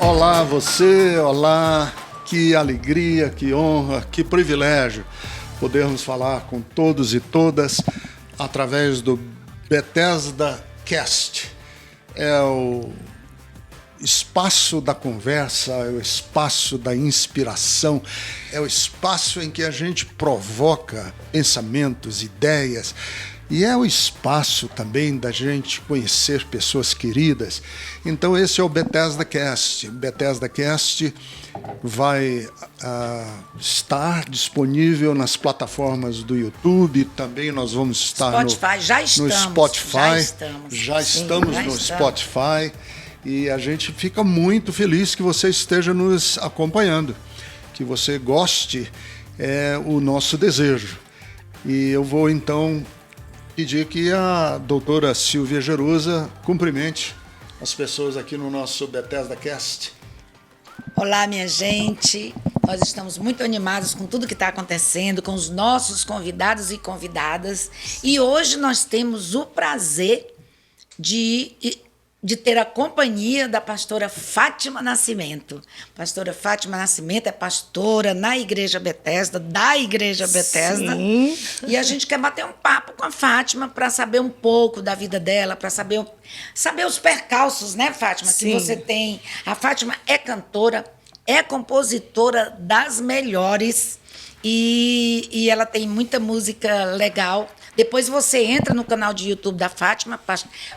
Olá você, olá, que alegria, que honra, que privilégio podermos falar com todos e todas através do Bethesda Cast. É o espaço da conversa, é o espaço da inspiração, é o espaço em que a gente provoca pensamentos, ideias, e é o espaço também da gente conhecer pessoas queridas. Então esse é o Bethesda Cast. Bethesda Cast vai estar disponível nas plataformas do YouTube. Também nós vamos estar Spotify, no Spotify. Já estamos no Spotify. E a gente fica muito feliz que você esteja nos acompanhando, que você goste, é o nosso desejo. E eu vou então pedir que a doutora Silvia Gerusa cumprimente as pessoas aqui no nosso Bethesda Cast. Olá, minha gente. Nós estamos muito animados com tudo que está acontecendo, com os nossos convidados e convidadas. E hoje nós temos o prazer de ter a companhia da pastora Fátima Nascimento. Pastora Fátima Nascimento é pastora na Igreja Bethesda, da Igreja Bethesda. Sim. E a gente quer bater um papo com a Fátima para saber um pouco da vida dela, para saber os percalços, né, Fátima, Sim. que você tem. A Fátima é cantora, é compositora das melhores e ela tem muita música legal. Depois você entra no canal de YouTube da Fátima.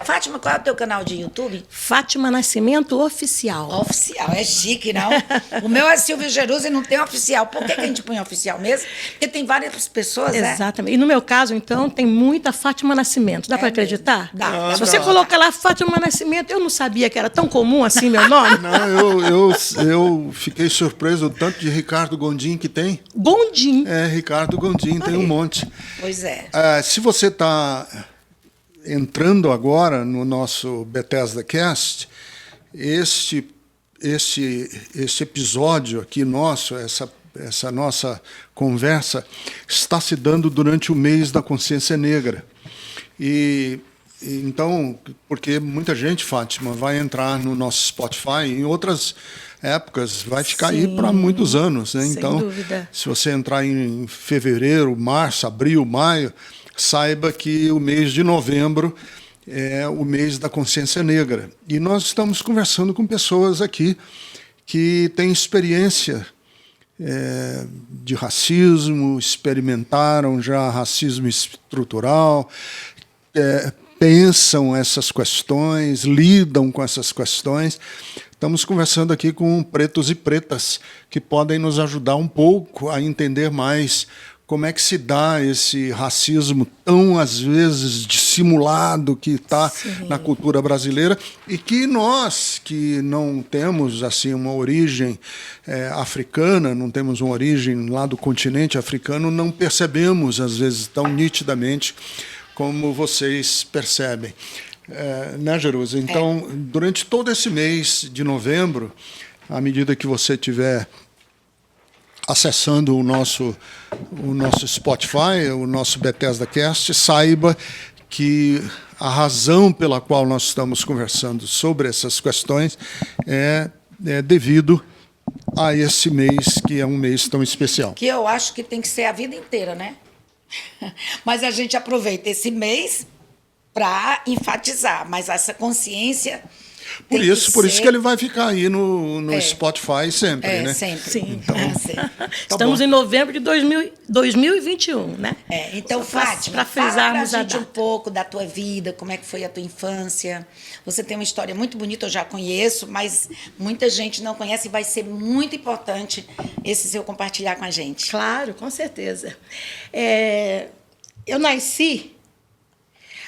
Fátima, qual é o teu canal de YouTube? Fátima Nascimento Oficial. Oficial, é chique, não? O meu é Silvia Gerusa e não tem oficial. Por que a gente põe oficial mesmo? Porque tem várias pessoas, né? Exatamente. E no meu caso, então, tem muita Fátima Nascimento. Dá para acreditar? Dá. Se você coloca lá Fátima Nascimento, eu não sabia que era tão comum assim meu nome. Não, eu fiquei surpreso do tanto de Ricardo Gondim que tem. Gondim. É, Ricardo Gondim, tem um monte. Pois é. Se você está entrando agora no nosso Bethesda Cast, este episódio aqui nosso, essa nossa conversa, está se dando durante o mês da Consciência Negra. Então, porque muita gente, Fátima, vai entrar no nosso Spotify em outras épocas, vai ficar aí para muitos anos, né? Sem Então, dúvida. se você entrar em fevereiro, março, abril, maio, saiba que o mês de novembro é o mês da Consciência Negra. E nós estamos conversando com pessoas aqui que têm experiência de racismo, experimentaram já racismo estrutural, pensam essas questões, lidam com essas questões. Estamos conversando aqui com pretos e pretas que podem nos ajudar um pouco a entender mais como é que se dá esse racismo tão, às vezes, dissimulado que está na cultura brasileira e que nós, que não temos assim uma origem africana, não temos uma origem lá do continente africano, não percebemos, às vezes, tão nitidamente como vocês percebem. Né, Gerusa? Então, durante todo esse mês de novembro, à medida que você estiver acessando o nosso Spotify, o nosso Bethesda Cast, saiba que a razão pela qual nós estamos conversando sobre essas questões é devido a esse mês, que é um mês tão especial. Que eu acho que tem que ser a vida inteira, né? Mas a gente aproveita esse mês para enfatizar, mas essa consciência... Por isso que ele vai ficar aí no Spotify sempre, né? Sempre. Sim. Então, Estamos em novembro de 2021, né? Então, Fátima, para frisarmos fala a pra gente um data. pouco da tua vida, como é que foi a tua infância. Você tem uma história muito bonita, eu já conheço, mas muita gente não conhece e vai ser muito importante esse seu compartilhar com a gente. Claro, com certeza. Eu nasci...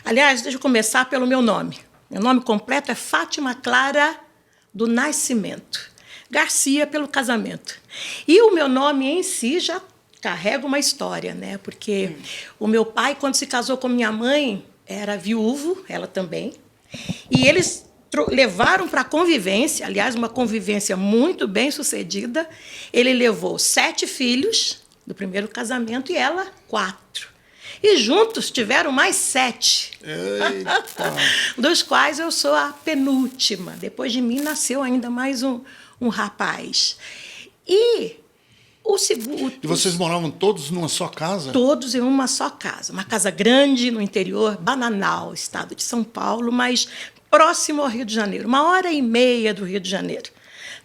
Aliás, deixa eu começar pelo meu nome. Meu nome completo é Fátima Clara do Nascimento. Garcia, pelo casamento. E o meu nome em si já carrega uma história, né? Porque o meu pai, quando se casou com minha mãe, era viúvo, ela também. E eles levaram para a convivência, aliás, uma convivência muito bem sucedida. Ele levou 7 filhos do primeiro casamento e ela 4. E juntos tiveram mais 7. Eita. Dos quais eu sou a penúltima. Depois de mim nasceu ainda mais um rapaz. E o segundo. E vocês moravam todos numa só casa? Todos em uma só casa. Uma casa grande no interior, Bananal, estado de São Paulo, mas próximo ao Rio de Janeiro, 1h30 do Rio de Janeiro.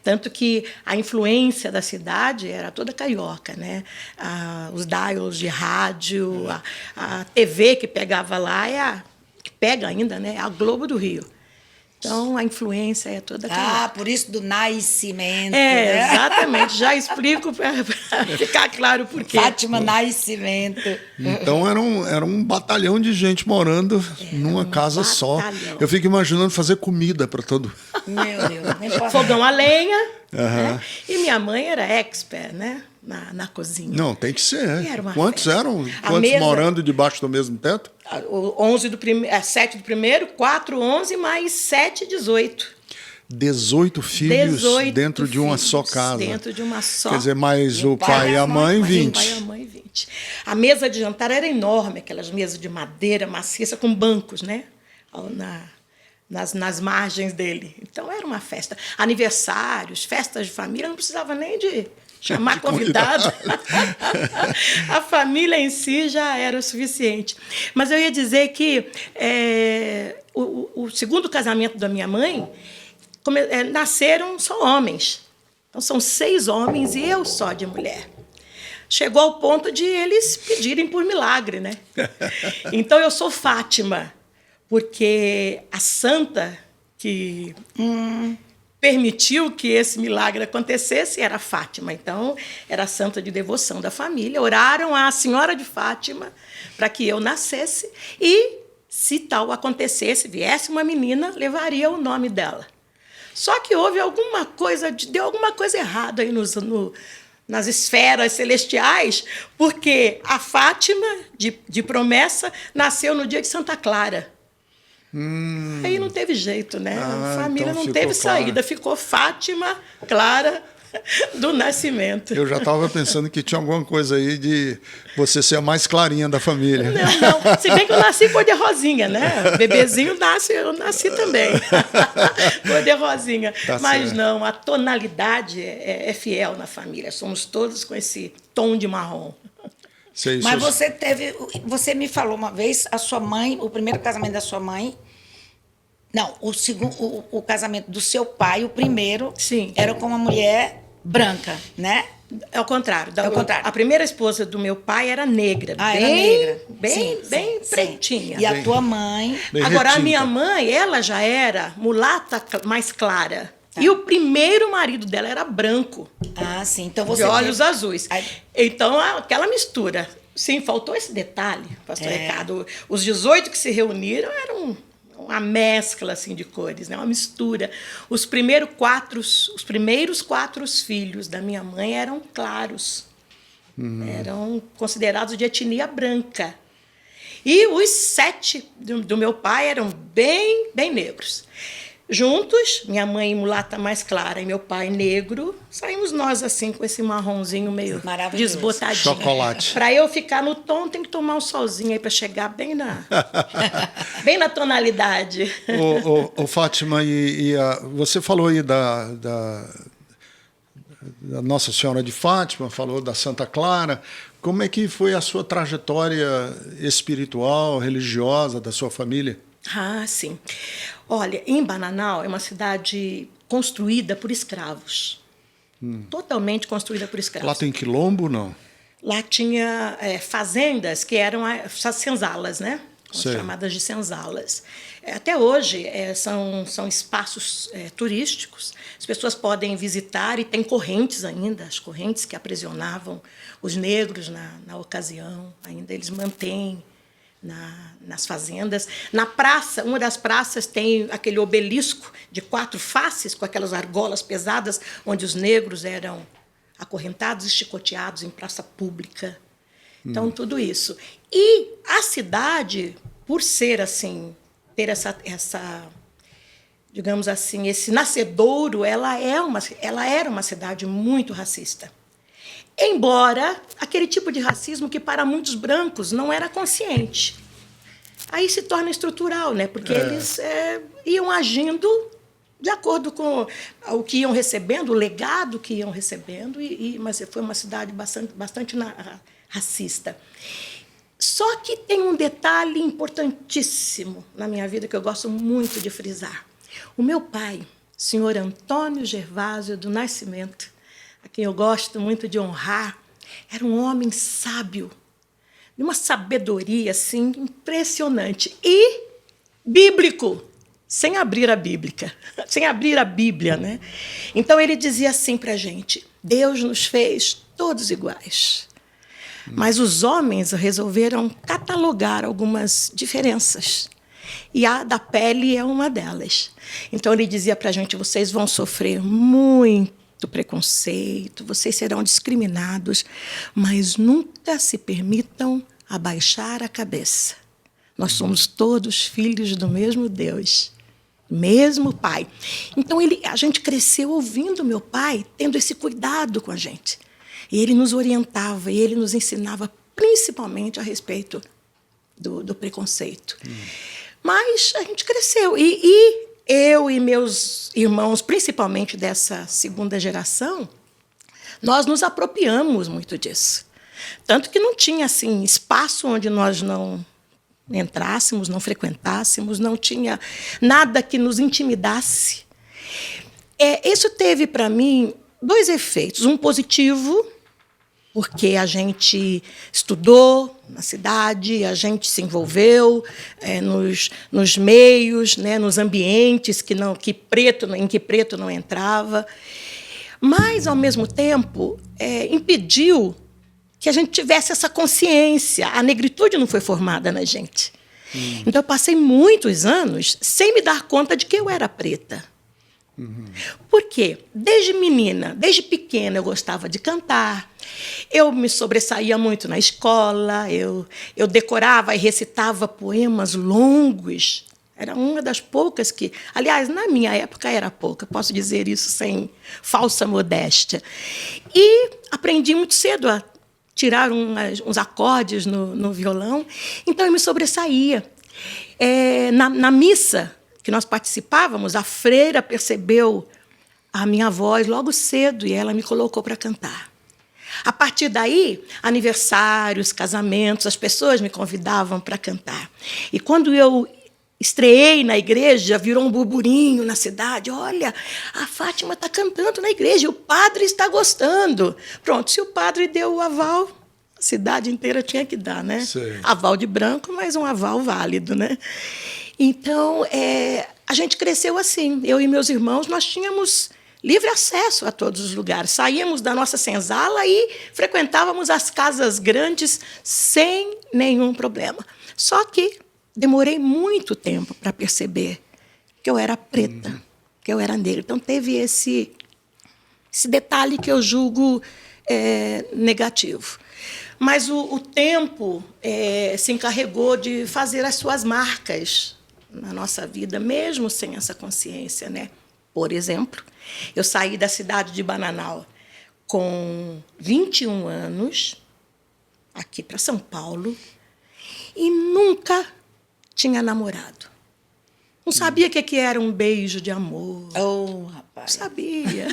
Tanto que a influência da cidade era toda carioca, né? Os dials de rádio, a TV que pegava lá, que pega ainda, né? A Globo do Rio. Então, a influência é toda carioca. Por isso do nascimento. Né? Exatamente. Já explico para ficar claro por quê. Fátima Nascimento. Então, era um batalhão de gente morando numa casa só. Eu fico imaginando fazer comida para todo. Meu Deus. Nem posso... Fogão a lenha. Né? E minha mãe era expert, né? Na cozinha. Não, tem que ser. Quantos festa. eram? Quantos morando debaixo do mesmo teto? 7 do primeiro, 4, 11, mais 7, 18. 18 filhos 18 dentro de uma só casa. Dentro de uma só. Quer dizer, mais o pai e a mãe, 20. O pai e a mãe, 20. A mesa de jantar era enorme, aquelas mesas de madeira maciça com bancos, né? Nas margens dele. Então, era uma festa. Aniversários, festas de família, não precisava nem de chamar convidado. A família em si já era o suficiente. Mas eu ia dizer que o segundo casamento da minha mãe, nasceram só homens. Então, são 6 homens e eu só de mulher. Chegou ao ponto de eles pedirem por milagre, né? Então, eu sou Fátima, porque a santa que permitiu que esse milagre acontecesse era Fátima. Então, era a santa de devoção da família. Oraram à Senhora de Fátima para que eu nascesse e, se tal acontecesse, viesse uma menina, levaria o nome dela. Só que houve alguma coisa, deu alguma coisa errada aí nas esferas celestiais, porque a Fátima, de promessa, nasceu no dia de Santa Clara. Aí não teve jeito, né? A família então não teve saída. Ficou Fátima Clara do Nascimento. Eu já estava pensando que tinha alguma coisa aí de você ser a mais clarinha da família. Não. Se bem que eu nasci cor de rosinha, né? O bebezinho nasce, eu nasci também. Cor de rosinha. Tá Mas certo. não, a tonalidade é fiel na família. Somos todos com esse tom de marrom. Mas você me falou uma vez, a sua mãe, o primeiro casamento da sua mãe, não, o casamento do seu pai, o primeiro, sim, era com uma mulher branca, né? É o contrário. É o contrário. A primeira esposa do meu pai era negra. Era negra. Bem pretinha. E a tua mãe... Agora, a minha mãe, ela já era mulata mais clara. Tá. E o primeiro marido dela era branco. Sim. Então você de olhos azuis. Então, aquela mistura. Sim, faltou esse detalhe, pastor Ricardo. Os 18 que se reuniram eram uma mescla assim, de cores, né? Uma mistura. Os primeiros 4 filhos da minha mãe eram claros. Eram considerados de etnia branca. E os 7 do meu pai eram bem negros. Juntos, minha mãe mulata mais clara e meu pai negro, saímos nós assim com esse marronzinho meio desbotadinho. Chocolate. Para eu ficar no tom, tem que tomar um solzinho aí para chegar bem na tonalidade. Ô, Fátima, você falou aí da Nossa Senhora de Fátima, falou da Santa Clara. Como é que foi a sua trajetória espiritual, religiosa da sua família? Sim. Olha, em Bananal é uma cidade construída por escravos. Totalmente construída por escravos. Lá tem quilombo, não? Lá tinha fazendas que eram as senzalas, né? Chamadas de senzalas. Até hoje são espaços turísticos. As pessoas podem visitar e tem correntes ainda, as correntes que aprisionavam os negros na ocasião. Ainda eles mantêm nas fazendas. Na praça, uma das praças tem aquele obelisco de 4 faces, com aquelas argolas pesadas, onde os negros eram acorrentados e chicoteados em praça pública. Então, tudo isso. E a cidade, por ser assim, ter essa digamos assim, esse nascedouro, ela era uma cidade muito racista. Embora aquele tipo de racismo que para muitos brancos não era consciente. Aí se torna estrutural, né? Porque eles iam agindo de acordo com o que iam recebendo, o legado que iam recebendo, mas foi uma cidade bastante racista. Só que tem um detalhe importantíssimo na minha vida que eu gosto muito de frisar. O meu pai, senhor Antônio Gervásio do Nascimento, a quem eu gosto muito de honrar, era um homem sábio, de uma sabedoria assim, impressionante. E bíblico, sem abrir a Bíblia, né? Então, ele dizia assim para a gente, Deus nos fez todos iguais, mas os homens resolveram catalogar algumas diferenças. E a da pele é uma delas. Então, ele dizia para a gente, vocês vão sofrer muito preconceito, vocês serão discriminados, mas nunca se permitam abaixar a cabeça. Nós somos todos filhos do mesmo Deus, mesmo Pai. Então, a gente cresceu ouvindo meu pai, tendo esse cuidado com a gente. E ele nos orientava, e ele nos ensinava principalmente a respeito do preconceito. Mas a gente cresceu. E eu e meus irmãos, principalmente dessa segunda geração, nós nos apropriamos muito disso. Tanto que não tinha assim, espaço onde nós não entrássemos, não frequentássemos, não tinha nada que nos intimidasse. Isso teve, para mim, 2 efeitos. Um positivo, porque a gente estudou na cidade, a gente se envolveu nos meios, né, nos ambientes em que preto não entrava. Mas, ao mesmo tempo, impediu que a gente tivesse essa consciência. A negritude não foi formada na gente. Então, eu passei muitos anos sem me dar conta de que eu era preta. Por quê? Desde menina, desde pequena, eu gostava de cantar. Eu me sobressaía muito na escola. Eu decorava e recitava poemas longos. Era uma das poucas que... Aliás, na minha época era pouca, posso dizer isso sem falsa modéstia. E aprendi muito cedo a tirar uns acordes no violão. Então, eu me sobressaía. Na missa que nós participávamos, a freira percebeu a minha voz logo cedo e ela me colocou para cantar. A partir daí, aniversários, casamentos, as pessoas me convidavam para cantar. E quando eu estreei na igreja, virou um burburinho na cidade. Olha, a Fátima está cantando na igreja, o padre está gostando. Pronto, se o padre deu o aval, a cidade inteira tinha que dar, né? Sim. Aval de branco, mas um aval válido, né? Então, a gente cresceu assim. Eu e meus irmãos, nós tínhamos livre acesso a todos os lugares. Saíamos da nossa senzala e frequentávamos as casas grandes sem nenhum problema. Só que demorei muito tempo para perceber que eu era preta, que eu era negra. Então, teve esse detalhe que eu julgo negativo. Mas o tempo se encarregou de fazer as suas marcas na nossa vida, mesmo sem essa consciência, né? Por exemplo, eu saí da cidade de Bananal com 21 anos, aqui para São Paulo, e nunca tinha namorado. Não sabia o que era um beijo de amor. Oh, rapaz. Não sabia.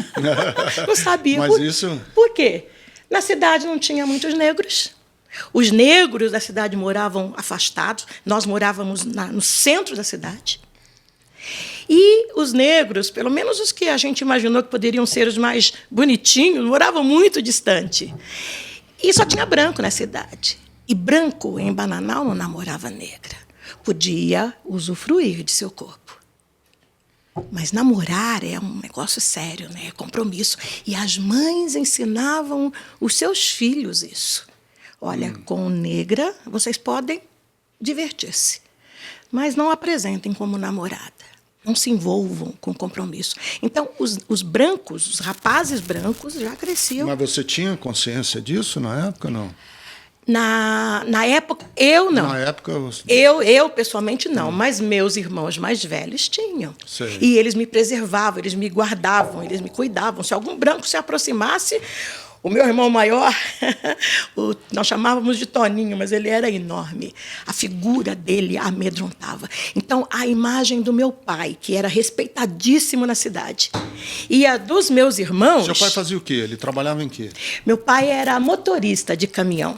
Não sabia. Mas isso... Por quê? Na cidade não tinha muitos negros. Os negros da cidade moravam afastados. Nós morávamos no centro da cidade. E os negros, pelo menos os que a gente imaginou que poderiam ser os mais bonitinhos, moravam muito distante. E só tinha branco na cidade. E branco, em Bananal, não namorava negra. Podia usufruir de seu corpo. Mas namorar é um negócio sério, né? É compromisso. E as mães ensinavam os seus filhos isso. Olha, com negra, vocês podem divertir-se, mas não apresentem como namorada. Não se envolvam com compromisso. Então, os brancos, os rapazes brancos, já cresciam. Mas você tinha consciência disso na época, não? Na época, eu não. Na época... Você... Eu, pessoalmente, não. Mas meus irmãos mais velhos tinham. Sei. E eles me preservavam, eles me guardavam, eles me cuidavam. Se algum branco se aproximasse, O meu irmão maior, nós chamávamos de Toninho, mas ele era enorme. A figura dele amedrontava. Então, a imagem do meu pai, que era respeitadíssimo na cidade, e a dos meus irmãos... Seu pai fazia o quê? Ele trabalhava em quê? Meu pai era motorista de caminhão.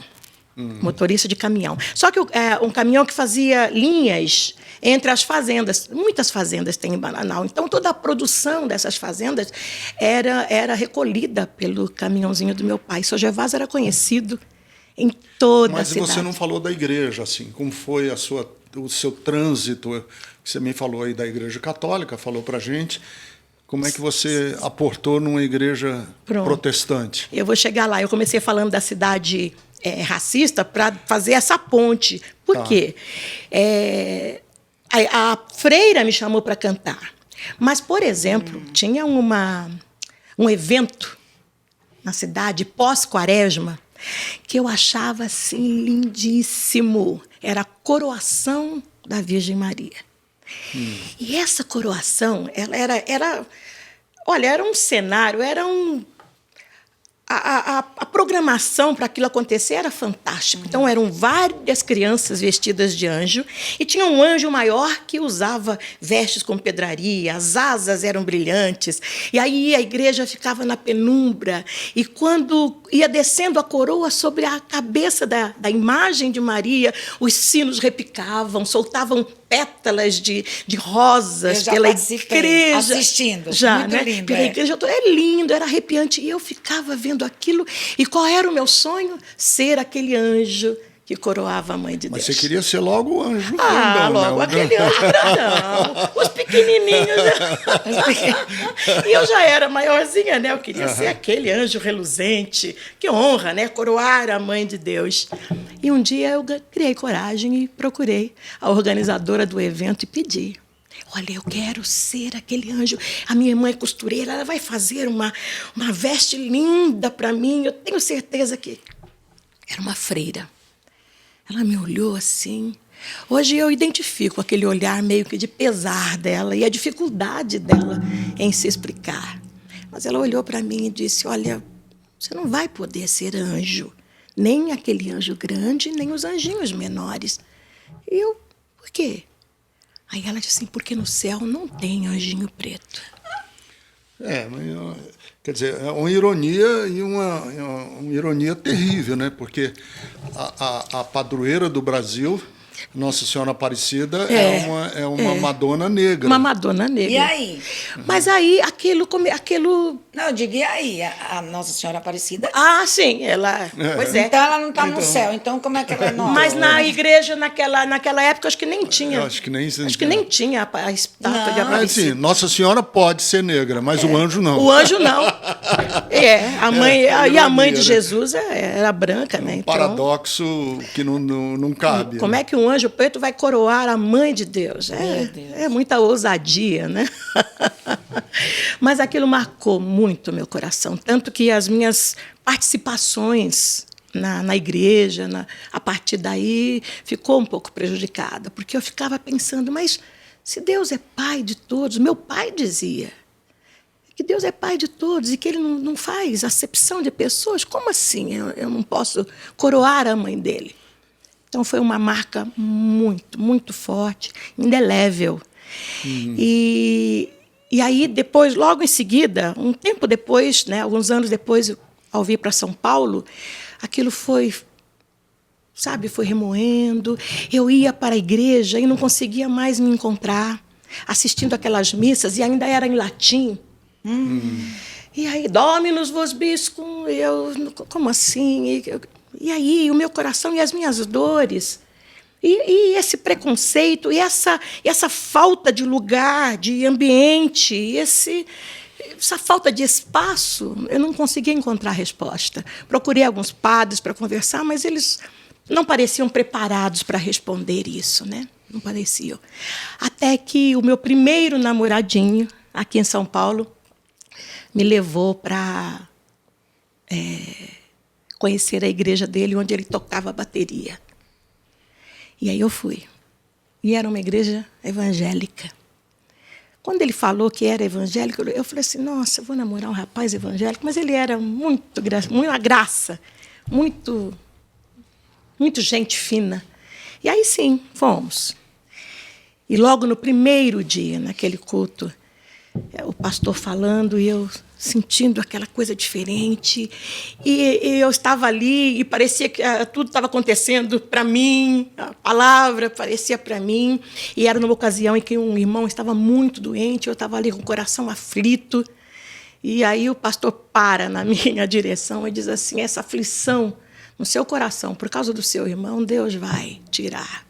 Motorista de caminhão. Só que um caminhão que fazia linhas entre as fazendas. Muitas fazendas tem em Bananal. Então, toda a produção dessas fazendas era recolhida pelo caminhãozinho do meu pai. Seu Gervásio era conhecido em toda a cidade. Mas você não falou da igreja, assim. Como foi o seu trânsito? Você me falou aí da igreja católica, falou para a gente. Como é que você aportou numa igreja protestante? Eu vou chegar lá. Eu comecei falando da cidade racista para fazer essa ponte. Por quê? A freira me chamou para cantar. Mas, por exemplo, tinha um evento na cidade, pós-quaresma, que eu achava assim lindíssimo. Era a coroação da Virgem Maria. E essa coroação, ela era um cenário, a programação para aquilo acontecer era fantástica. Então, eram várias crianças vestidas de anjo e tinha um anjo maior que usava vestes com pedraria, as asas eram brilhantes. E aí a igreja ficava na penumbra e quando ia descendo a coroa sobre a cabeça da imagem de Maria, os sinos repicavam, soltavam pétalas de rosas pela igreja. Assistindo. Já, muito né? lindo. Pela igreja toda. É lindo, era arrepiante. E eu ficava vendo aquilo. E qual era o meu sonho? Ser aquele anjo que coroava a Mãe de Deus. Mas você queria ser logo o anjo grandão, logo né? Aquele anjo grandão. Os pequenininhos. E eu já era maiorzinha, né? Eu queria ser aquele anjo reluzente. Que honra, né? Coroar a Mãe de Deus. E um dia eu criei coragem e procurei a organizadora do evento e pedi. Olha, eu quero ser aquele anjo. A minha irmã é costureira, ela vai fazer uma veste linda para mim. Eu tenho certeza que... Era uma freira. Ela me olhou assim. Hoje eu identifico aquele olhar meio que de pesar dela e a dificuldade dela em se explicar. Mas ela olhou para mim e disse, olha, você não vai poder ser anjo. Nem aquele anjo grande, nem os anjinhos menores. E eu, por quê? Aí ela disse assim, porque no céu não tem anjinho preto. Quer dizer, é uma ironia e uma ironia terrível, né? Porque a padroeira do Brasil, Nossa Senhora Aparecida, é uma Madonna negra. Uma Madonna negra. E aí? Mas aí aquilo... Não, eu digo, e aí? A Nossa Senhora Aparecida? Ah, sim, ela... Pois é. Então ela não está no céu, então como é que ela é nossa? Mas na igreja, naquela época, acho que nem tinha. Eu acho que nem tinha a estátua de Aparecida. Mas, sim, Nossa Senhora pode ser negra, mas o anjo não. O anjo não. A mãe de Jesus era branca, né? Então, paradoxo que não cabe. Como é que um anjo preto vai coroar a Mãe de Deus? É muita ousadia, né? Mas aquilo marcou muito meu coração. Tanto que as minhas participações na igreja, a partir daí, ficou um pouco prejudicada. Porque eu ficava pensando, mas se Deus é pai de todos, meu pai dizia que Deus é pai de todos e que ele não faz acepção de pessoas, como assim eu não posso coroar a mãe dele? Então, foi uma marca muito, muito forte, indelével. E aí, depois, logo em seguida, um tempo depois, né, alguns anos depois, ao vir para São Paulo, aquilo foi remoendo. Eu ia para a igreja e não conseguia mais me encontrar, assistindo aquelas missas, e ainda era em latim. E aí, Dominus vobiscum, eu, como assim? E aí, o meu coração e as minhas dores. E esse preconceito, e essa falta de lugar, de ambiente, essa falta de espaço, eu não conseguia encontrar resposta. Procurei alguns padres para conversar, mas eles não pareciam preparados para responder isso, né? Não pareciam. Até que o meu primeiro namoradinho, aqui em São Paulo, me levou para conhecer a igreja dele, onde ele tocava bateria. E aí eu fui. E era uma igreja evangélica. Quando ele falou que era evangélico, eu falei assim, nossa, eu vou namorar um rapaz evangélico, mas ele era muito uma graça, muito gente fina. E aí sim, fomos. E logo no primeiro dia, naquele culto, o pastor falando e eu sentindo aquela coisa diferente. E eu estava ali e parecia que tudo estava acontecendo para mim, a palavra parecia para mim. E era numa ocasião em que um irmão estava muito doente, eu estava ali com o coração aflito. E aí o pastor para na minha direção e diz assim, essa aflição no seu coração, por causa do seu irmão, Deus vai tirar.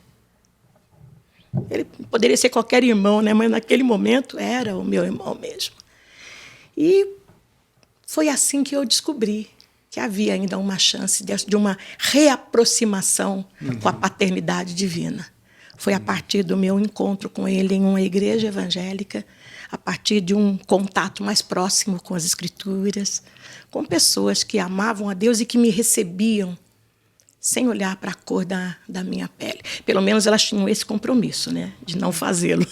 Ele poderia ser qualquer irmão, né? Mas naquele momento era o meu irmão mesmo. E foi assim que eu descobri que havia ainda uma chance de uma reaproximação com a paternidade divina. Foi a partir do meu encontro com ele em uma igreja evangélica, a partir de um contato mais próximo com as Escrituras, com pessoas que amavam a Deus e que me recebiam sem olhar para a cor da minha pele. Pelo menos elas tinham esse compromisso, né, de não fazê-lo.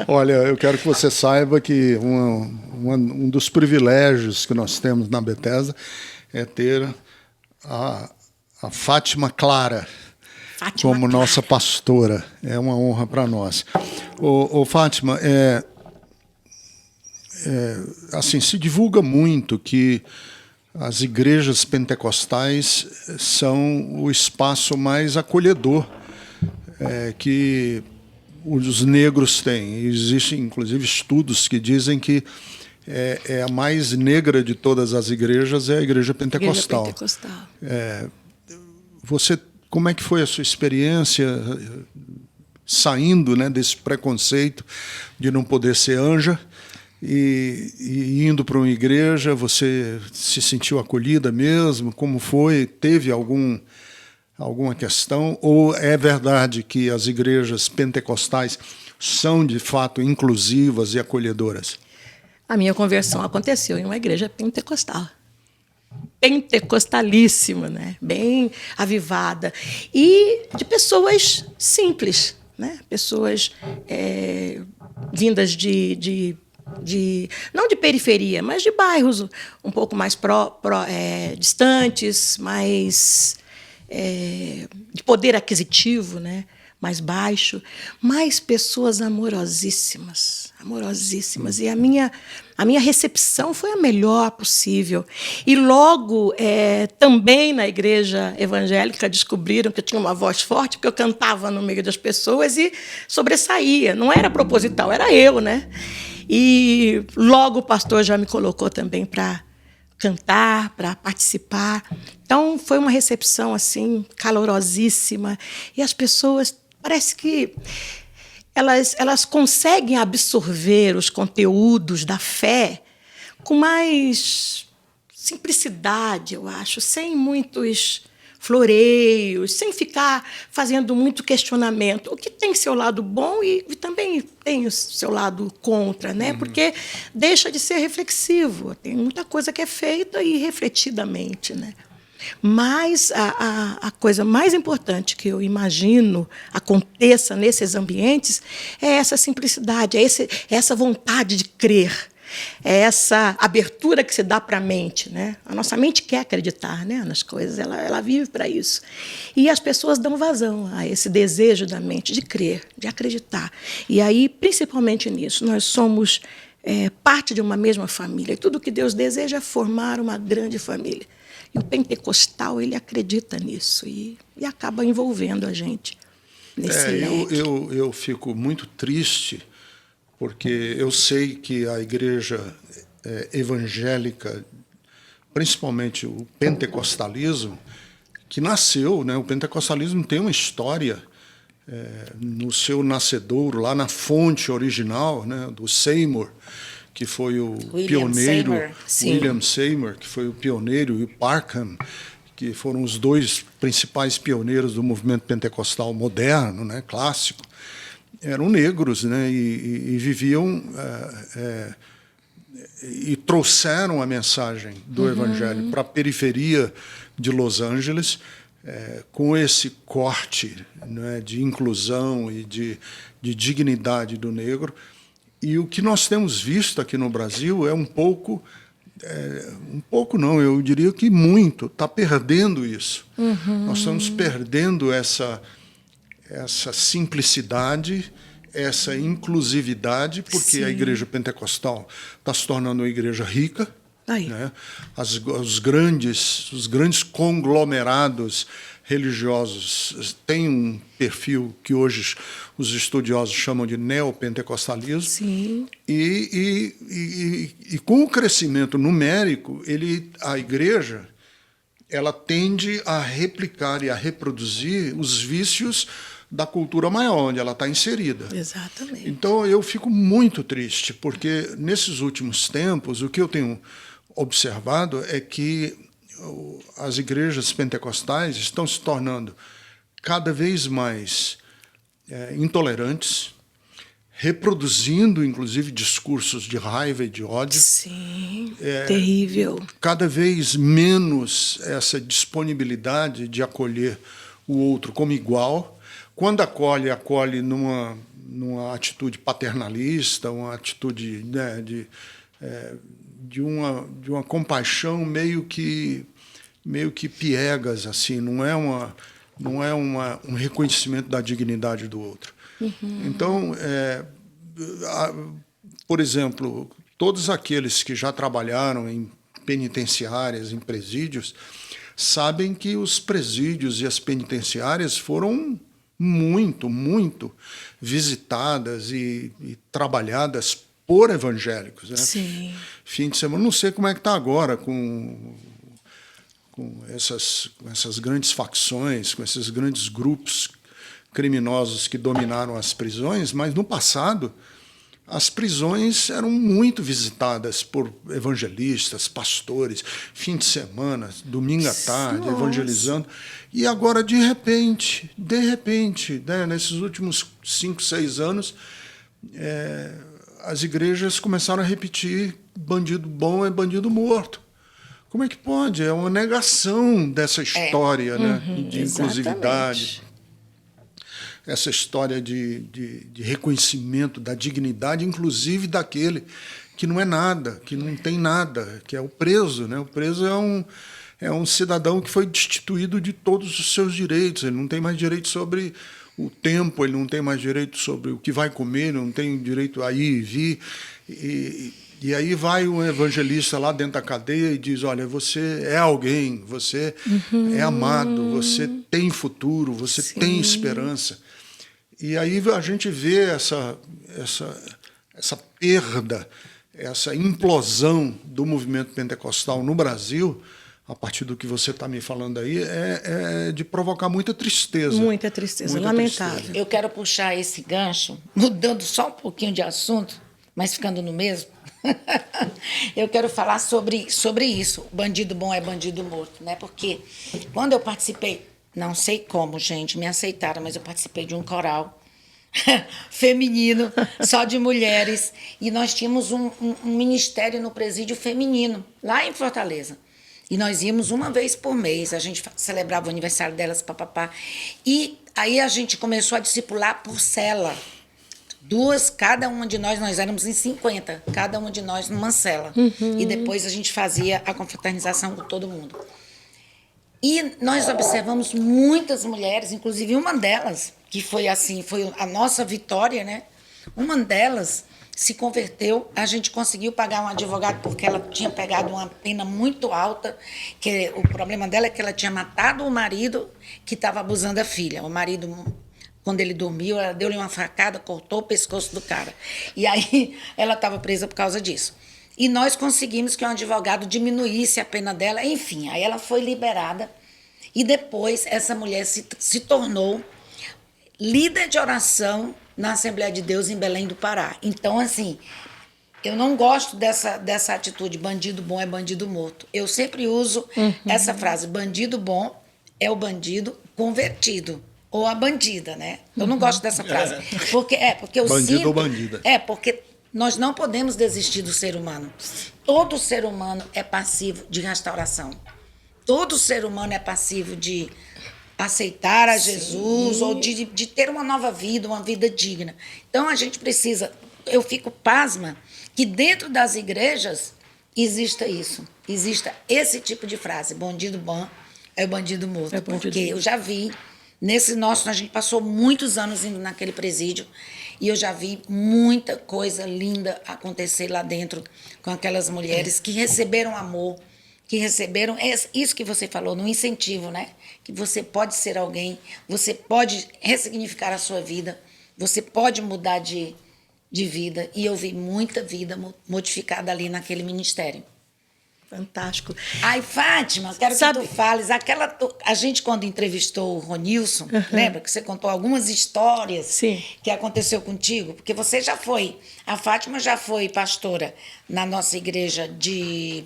Olha, eu quero que você saiba que um dos privilégios que nós temos na Bethesda é ter a Fátima Clara como nossa pastora. É uma honra para nós. Fátima, assim, se divulga muito que as igrejas pentecostais são o espaço mais acolhedor que os negros têm. Existem, inclusive, estudos que dizem que a mais negra de todas as igrejas é a igreja pentecostal. Como é que foi a sua experiência saindo, né, desse preconceito de não poder ser anja? E indo para uma igreja, você se sentiu acolhida mesmo? Como foi? Teve alguma questão? Ou é verdade que as igrejas pentecostais são, de fato, inclusivas e acolhedoras? A minha conversão aconteceu em uma igreja pentecostal. Pentecostalíssima, né? Bem avivada. E de pessoas simples, né? Pessoas vindas não de periferia, mas de bairros um pouco mais distantes, mais de poder aquisitivo, né, mais baixo, mas pessoas amorosíssimas. E a minha recepção foi a melhor possível. E logo, também na igreja evangélica, descobriram que eu tinha uma voz forte, porque eu cantava no meio das pessoas e sobressaía. Não era proposital, era eu, né? E logo o pastor já me colocou também para cantar, para participar. Então, foi uma recepção assim calorosíssima. E as pessoas, parece que elas conseguem absorver os conteúdos da fé com mais simplicidade, eu acho, sem muitos floreios, sem ficar fazendo muito questionamento, o que tem seu lado bom e também tem o seu lado contra, né? Porque deixa de ser reflexivo, tem muita coisa que é feita irrefletidamente, né? Mas a coisa mais importante que eu imagino aconteça nesses ambientes é essa simplicidade, é essa vontade de crer, é essa abertura que se dá para a mente, né? A nossa mente quer acreditar, né, nas coisas, ela vive para isso. E as pessoas dão vazão a esse desejo da mente de crer, de acreditar. E aí, principalmente nisso, nós somos parte de uma mesma família. E tudo que Deus deseja é formar uma grande família. E o pentecostal, ele acredita nisso e acaba envolvendo a gente nesse leque. Eu fico muito triste, porque eu sei que a igreja evangélica, principalmente o pentecostalismo, que nasceu, né, o pentecostalismo tem uma história no seu nascedouro, lá na fonte original, né, do Seymour, que foi o pioneiro, William Seymour, que foi o pioneiro, e o Parkham, que foram os dois principais pioneiros do movimento pentecostal moderno, né, clássico. Eram negros, né, e viviam e trouxeram a mensagem do Evangelho para a periferia de Los Angeles, com esse corte, né, de inclusão e de dignidade do negro. E o que nós temos visto aqui no Brasil é um pouco não, eu diria que muito, está perdendo isso. Nós estamos perdendo essa simplicidade, essa inclusividade, porque a igreja pentecostal está se tornando uma igreja rica. Né? Os grandes conglomerados religiosos têm um perfil que hoje os estudiosos chamam de neopentecostalismo. Sim. E com o crescimento numérico, a igreja ela tende a replicar e a reproduzir os vícios da cultura maior, onde ela está inserida. Exatamente. Então, eu fico muito triste, porque nesses últimos tempos, o que eu tenho observado é que as igrejas pentecostais estão se tornando cada vez mais intolerantes, reproduzindo, inclusive, discursos de raiva e de ódio. Sim, terrível. Cada vez menos essa disponibilidade de acolher o outro como igual. Quando acolhe numa atitude paternalista, uma atitude, né, de uma compaixão meio que piegas, assim, não é um reconhecimento da dignidade do outro. Então, por exemplo, todos aqueles que já trabalharam em penitenciárias, em presídios, sabem que os presídios e as penitenciárias foram muito visitadas e trabalhadas por evangélicos. Né? Sim. Fim de semana, não sei como é que está agora com essas grandes facções, com esses grandes grupos criminosos que dominaram as prisões, mas no passado as prisões eram muito visitadas por evangelistas, pastores, fim de semana, domingo à tarde, evangelizando. E agora, de repente, né, nesses últimos 5, 6 anos, as igrejas começaram a repetir: bandido bom é bandido morto. Como é que pode? É uma negação dessa história, né, de inclusividade. Essa história de reconhecimento da dignidade, inclusive daquele que não é nada, que não tem nada, que é o preso. Né? O preso é um cidadão que foi destituído de todos os seus direitos. Ele não tem mais direito sobre o tempo, ele não tem mais direito sobre o que vai comer, ele não tem direito a ir e vir. E aí vai um evangelista lá dentro da cadeia e diz: olha, você é alguém, você é amado, você tem futuro, você tem esperança. E aí a gente vê essa perda, essa implosão do movimento pentecostal no Brasil, a partir do que você está me falando aí, é de provocar muita tristeza. Muita tristeza, lamentável. Tristeza. Eu quero puxar esse gancho, mudando só um pouquinho de assunto, mas ficando no mesmo. Eu quero falar sobre isso. Bandido bom é bandido morto, né? Porque quando eu participei, não sei como, gente, me aceitaram, mas eu participei de um coral feminino, só de mulheres, e nós tínhamos um ministério no presídio feminino, lá em Fortaleza. E nós íamos uma vez por mês, a gente celebrava o aniversário delas, papapá. E aí a gente começou a discipular por cela. Cada uma de nós éramos em 50, cada uma de nós numa cela. E depois a gente fazia a confraternização com todo mundo. E nós observamos muitas mulheres, inclusive uma delas, que foi assim, foi a nossa vitória, né? Uma delas se converteu, a gente conseguiu pagar um advogado porque ela tinha pegado uma pena muito alta, que o problema dela é que ela tinha matado o marido que estava abusando da filha. O marido, quando ele dormiu, ela deu-lhe uma facada, cortou o pescoço do cara. E aí ela estava presa por causa disso. E nós conseguimos que um advogado diminuísse a pena dela, enfim, aí ela foi liberada. E depois essa mulher se tornou líder de oração na Assembleia de Deus em Belém do Pará. Então, assim, eu não gosto dessa atitude, bandido bom é bandido morto. Eu sempre uso essa frase, bandido bom é o bandido convertido, ou a bandida, né? Eu não gosto dessa frase, porque eu bandido sinto... ou bandida. Porque nós não podemos desistir do ser humano. Todo ser humano é passivo de restauração. Todo ser humano é passivo de aceitar a Jesus ou de ter uma nova vida, uma vida digna. Então, a gente precisa... Eu fico pasma que dentro das igrejas exista isso. Exista esse tipo de frase. Bandido bom é o bandido morto. Porque eu já vi... a gente passou muitos anos indo naquele presídio e eu já vi muita coisa linda acontecer lá dentro com aquelas mulheres que receberam amor, que receberam isso que você falou, no incentivo, né? Que você pode ser alguém, você pode ressignificar a sua vida, você pode mudar de vida. E eu vi muita vida modificada ali naquele ministério. Fantástico. Ai, Fátima, quero que tu fales. A gente, quando entrevistou o Ronilson, lembra que você contou algumas histórias que aconteceu contigo? Porque você já foi, a Fátima já foi pastora na nossa igreja de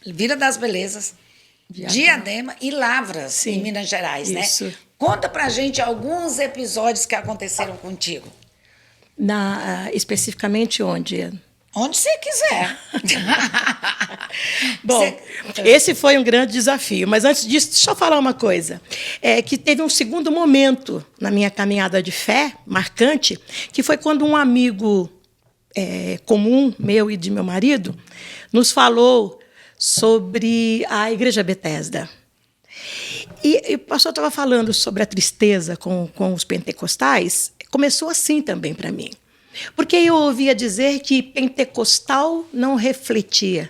Vila das Belezas, Diadema e Lavras, em Minas Gerais, isso, né? Conta pra gente alguns episódios que aconteceram contigo. Especificamente onde? Onde você quiser. Bom, esse foi um grande desafio. Mas antes disso, deixa eu falar uma coisa. Que teve um segundo momento na minha caminhada de fé, marcante, que foi quando um amigo comum, meu e de meu marido, nos falou sobre a Igreja Bethesda. E o pastor estava falando sobre a tristeza com os pentecostais. Começou assim também para mim. Porque eu ouvia dizer que pentecostal não refletia,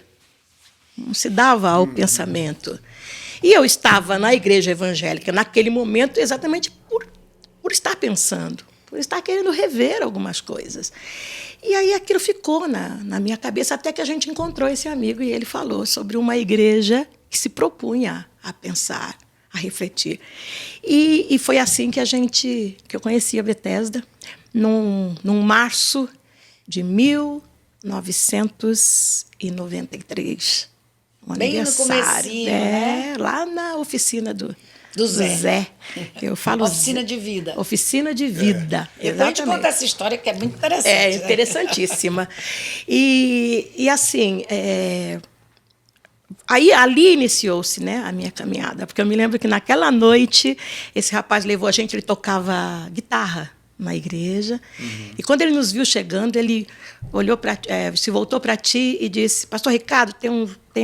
não se dava ao pensamento. E eu estava na igreja evangélica naquele momento exatamente por estar pensando, por estar querendo rever algumas coisas. E aí aquilo ficou na minha cabeça até que a gente encontrou esse amigo e ele falou sobre uma igreja que se propunha a pensar, a refletir. E foi assim que eu conheci a Bethesda, num março de 1993. Bem no comecinho, né? Lá na oficina do Zé. Eu falo Oficina de vida. Oficina de vida. Depois a gente conta essa história que é muito interessante. É interessantíssima. E assim, aí ali iniciou-se, né, a minha caminhada, porque eu me lembro que naquela noite esse rapaz levou a gente, ele tocava guitarra na igreja, e quando ele nos viu chegando, ele olhou se voltou para ti e disse: Pastor Ricardo, tem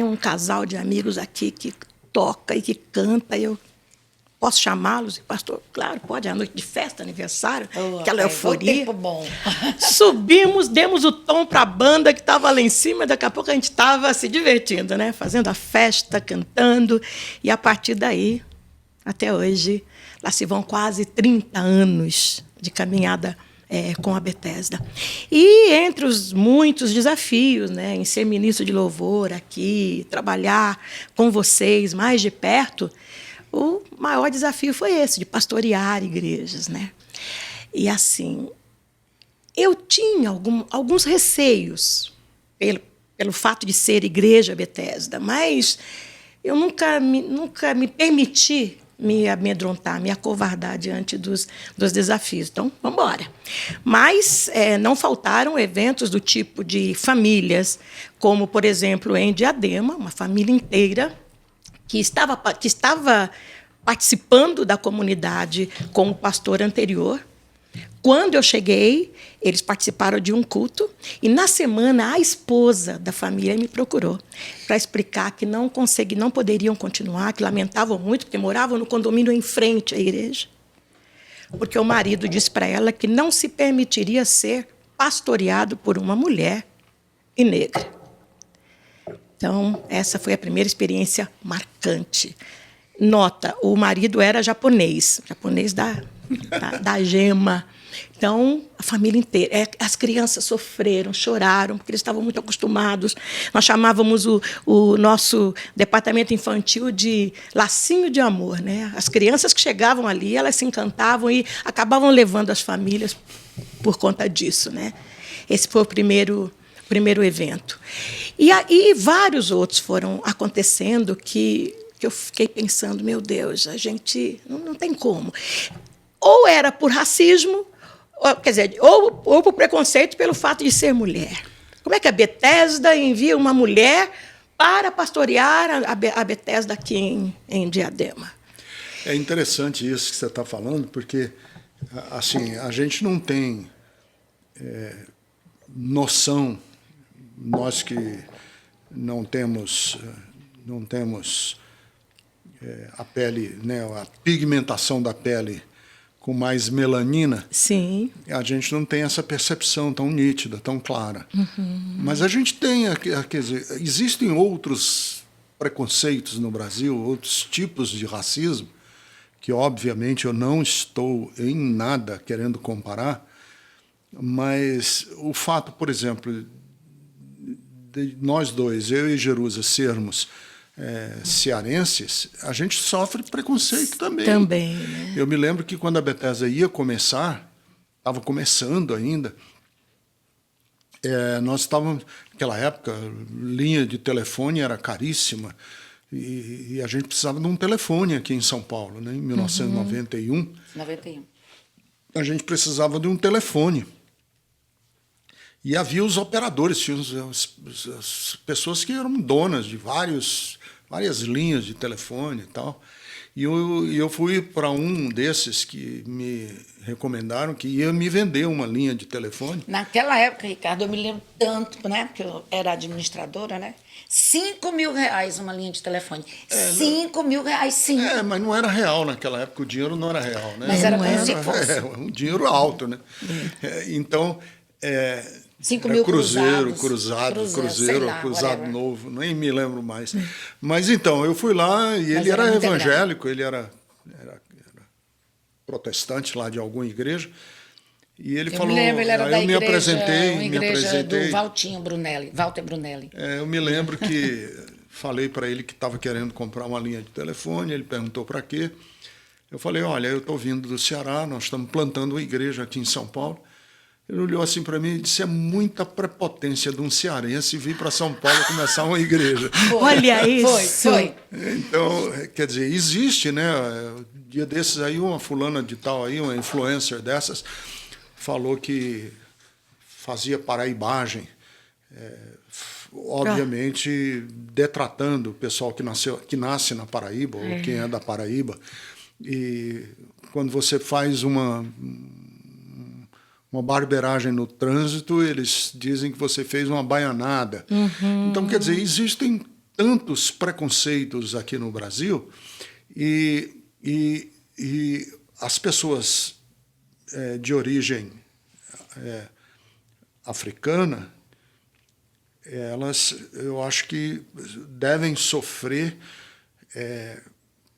um casal de amigos aqui que toca e que canta, e eu posso chamá-los? E pastor, claro, pode, é a noite de festa, aniversário, aquela euforia. Tempo bom. Subimos, demos o tom para a banda que estava lá em cima, daqui a pouco a gente estava se divertindo, né? Fazendo a festa, cantando, e a partir daí, até hoje, lá se vão quase 30 anos de caminhada com a Bethesda. E entre os muitos desafios, né, em ser ministro de louvor aqui, trabalhar com vocês mais de perto, o maior desafio foi esse, de pastorear igrejas, né? E assim, eu tinha alguns receios pelo fato de ser igreja Bethesda, mas eu nunca me permiti me amedrontar, me acovardar diante dos desafios. Então, vamos embora. Mas não faltaram eventos do tipo de famílias, como, por exemplo, em Diadema, uma família inteira que estava participando da comunidade com o pastor anterior. Quando eu cheguei, eles participaram de um culto e, na semana, a esposa da família me procurou para explicar que não poderiam continuar, que lamentavam muito, porque moravam no condomínio em frente à igreja, porque o marido disse para ela que não se permitiria ser pastoreado por uma mulher e negra. Então, essa foi a primeira experiência marcante. Nota, o marido era japonês da gema. Então, a família inteira. As crianças sofreram, choraram, porque eles estavam muito acostumados. Nós chamávamos o nosso departamento infantil de lacinho de amor, né? As crianças que chegavam ali, elas se encantavam e acabavam levando as famílias por conta disso, né? Esse foi o primeiro evento. E aí vários outros foram acontecendo que eu fiquei pensando, meu Deus, a gente não tem como. Ou era por racismo, ou por preconceito pelo fato de ser mulher. Como é que a Bethesda envia uma mulher para pastorear a Bethesda aqui em Diadema? É interessante isso que você está falando, porque assim, a gente não tem noção, nós que não temos a pele, né, a pigmentação da pele com mais melanina, Sim. a gente não tem essa percepção tão nítida, tão clara. Mas a gente tem, quer dizer, existem outros preconceitos no Brasil, outros tipos de racismo, que obviamente eu não estou em nada querendo comparar, mas o fato, por exemplo, de nós dois, eu e Jerusa, sermos cearenses, a gente sofre preconceito também. Também, né? Eu me lembro que quando a Bethesda ia começar, estava começando ainda, nós estávamos, naquela época, linha de telefone era caríssima, e a gente precisava de um telefone aqui em São Paulo, né? Em 1991. 91. A gente precisava de um telefone. E havia os operadores, tinha as pessoas que eram donas de várias linhas de telefone e tal. E eu fui para um desses que me recomendaram que ia me vender uma linha de telefone. Naquela época, Ricardo, eu me lembro tanto, né? Porque eu era administradora, né? R$5.000 uma linha de telefone. R$5.000, sim. Mas não era real naquela época, o dinheiro não era real, né? Mas era como se fosse. Um dinheiro alto, né? Então, 5 mil Cruzeiro, cruzados. Cruzado Novo, nem me lembro mais. Mas então, eu fui lá e ele era evangélico, ele era protestante lá de alguma igreja. E ele falou, me lembro, ele era da eu me apresentei do Walter Brunelli. Eu me lembro que falei para ele que estava querendo comprar uma linha de telefone, ele perguntou para quê. Eu falei, olha, eu estou vindo do Ceará, nós estamos plantando uma igreja aqui em São Paulo. Ele olhou assim para mim e disse, é muita prepotência de um cearense vir para São Paulo começar uma igreja. Olha isso! Foi. Então, quer dizer, existe, né? Dia desses aí, uma fulana de tal aí, uma influencer dessas, falou que fazia paraibagem, obviamente detratando o pessoal que nasce na Paraíba, ou quem é da Paraíba. E quando você faz uma barbeiragem no trânsito, eles dizem que você fez uma baianada. Então, quer dizer, existem tantos preconceitos aqui no Brasil e as pessoas de origem africana, elas, eu acho que devem sofrer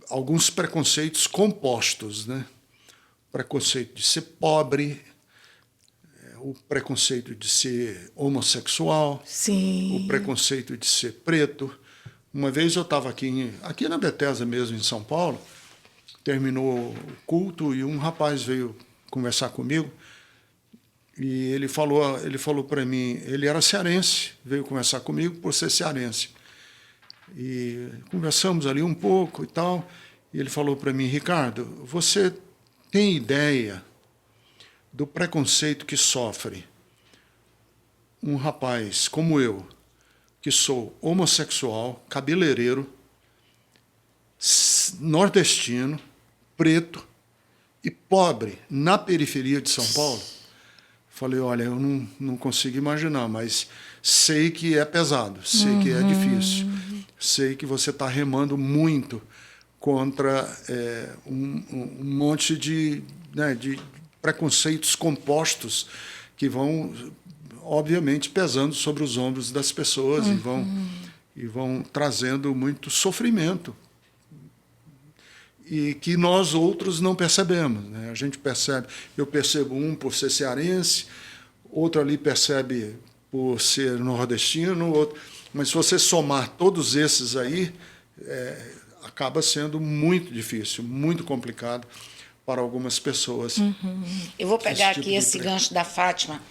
alguns preconceitos compostos, né? O preconceito de ser pobre, o preconceito de ser homossexual, Sim. o preconceito de ser preto. Uma vez eu estava aqui na Bethesda mesmo, em São Paulo, terminou o culto e um rapaz veio conversar comigo e ele falou para mim, ele era cearense, veio conversar comigo por ser cearense. E conversamos ali um pouco e tal, e ele falou para mim, Ricardo, você tem ideia do preconceito que sofre um rapaz como eu, que sou homossexual, cabeleireiro, nordestino, preto e pobre na periferia de São Paulo? Falei, olha, eu não consigo imaginar, mas sei que é pesado, sei que é difícil, sei que você está remando muito contra um monte de preconceitos compostos que vão, obviamente, pesando sobre os ombros das pessoas e vão trazendo muito sofrimento. E que nós outros não percebemos, né? A gente percebe, eu percebo um por ser cearense, outro ali percebe por ser nordestino, outro, mas se você somar todos esses aí, acaba sendo muito difícil, muito complicado para algumas pessoas. Eu vou pegar aqui esse gancho da Fátima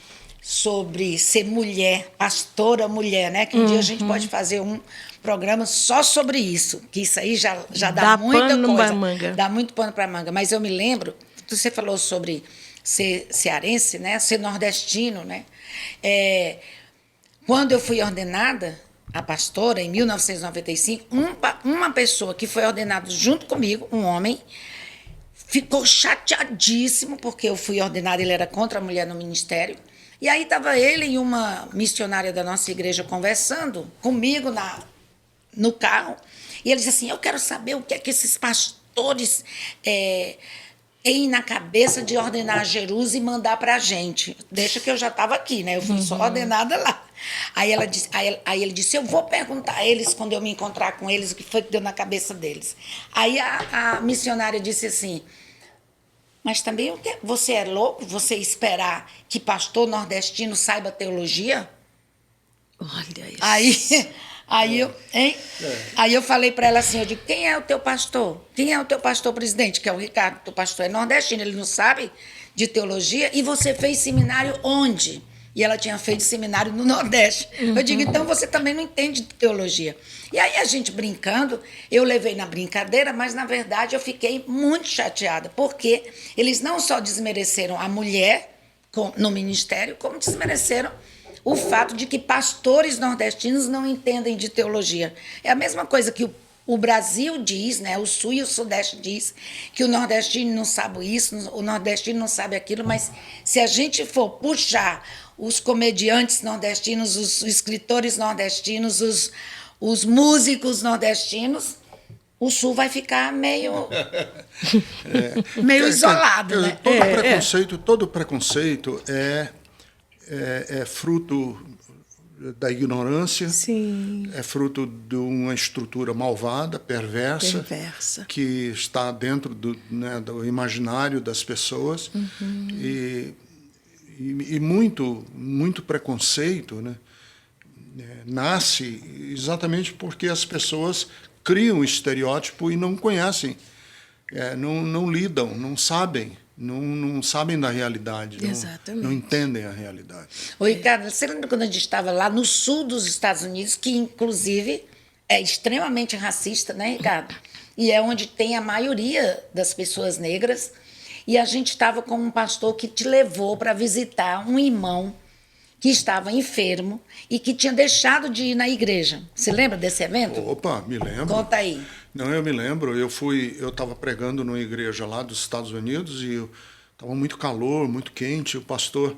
sobre ser mulher, pastora mulher, né? Que um dia a gente pode fazer um programa só sobre isso, que isso aí já dá muita pano coisa. pra manga. Dá muito pano para manga. Mas eu me lembro, você falou sobre ser cearense, né? Ser nordestino, né? Quando eu fui ordenada, a pastora, em 1995, uma pessoa que foi ordenada junto comigo, um homem, ficou chateadíssimo porque eu fui ordenada, ele era contra a mulher no ministério. E aí estava ele e uma missionária da nossa igreja conversando comigo no carro. E ele disse assim, eu quero saber o que é que esses pastores têm na cabeça de ordenar Jerusa e mandar para a gente. Deixa que eu já estava aqui, né? Eu fui só ordenada lá. Aí ele disse, eu vou perguntar a eles, quando eu me encontrar com eles, o que foi que deu na cabeça deles. Aí a missionária disse assim, mas também você é louco você esperar que pastor nordestino saiba teologia? Olha isso. Aí eu falei para ela assim, eu digo, quem é o teu pastor? Quem é o teu pastor presidente? Que é o Ricardo, teu pastor é nordestino, ele não sabe de teologia? E você fez seminário onde? E ela tinha feito seminário no Nordeste. Eu digo, então você também não entende de teologia. E aí a gente brincando, eu levei na brincadeira, mas na verdade eu fiquei muito chateada, porque eles não só desmereceram a mulher no ministério, como desmereceram o fato de que pastores nordestinos não entendem de teologia. É a mesma coisa que o Brasil diz, né? O Sul e o Sudeste diz que o nordestino não sabe isso, o nordestino não sabe aquilo, mas se a gente for puxar os comediantes nordestinos, os escritores nordestinos, os músicos nordestinos, o Sul vai ficar meio isolado, né? Todo preconceito é fruto da ignorância, Sim. é fruto de uma estrutura malvada, perversa. Que está dentro do imaginário das pessoas. E muito preconceito, né, nasce exatamente porque as pessoas criam um estereótipo e não conhecem, não lidam, não sabem da realidade, não entendem a realidade. Ô, Ricardo, você lembra quando a gente estava lá no sul dos Estados Unidos, que inclusive é extremamente racista, né, Ricardo? E é onde tem a maioria das pessoas negras. E a gente estava com um pastor que te levou para visitar um irmão que estava enfermo e que tinha deixado de ir na igreja. Você lembra desse evento? Opa, me lembro. Conta aí. Não, eu me lembro. Eu estava pregando numa igreja lá dos Estados Unidos e estava muito calor, muito quente. O pastor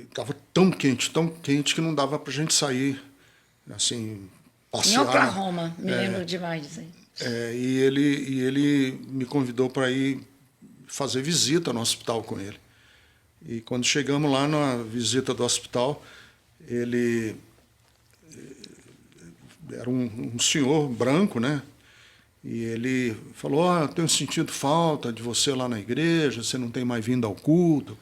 estava tão quente que não dava para a gente sair, assim, passear. Em Oklahoma, me lembro demais disso aí. E ele me convidou para ir fazer visita no hospital com ele. E quando chegamos lá na visita do hospital, ele era um senhor branco, né? E ele falou, eu tenho sentido falta de você lá na igreja, você não tem mais vindo ao culto.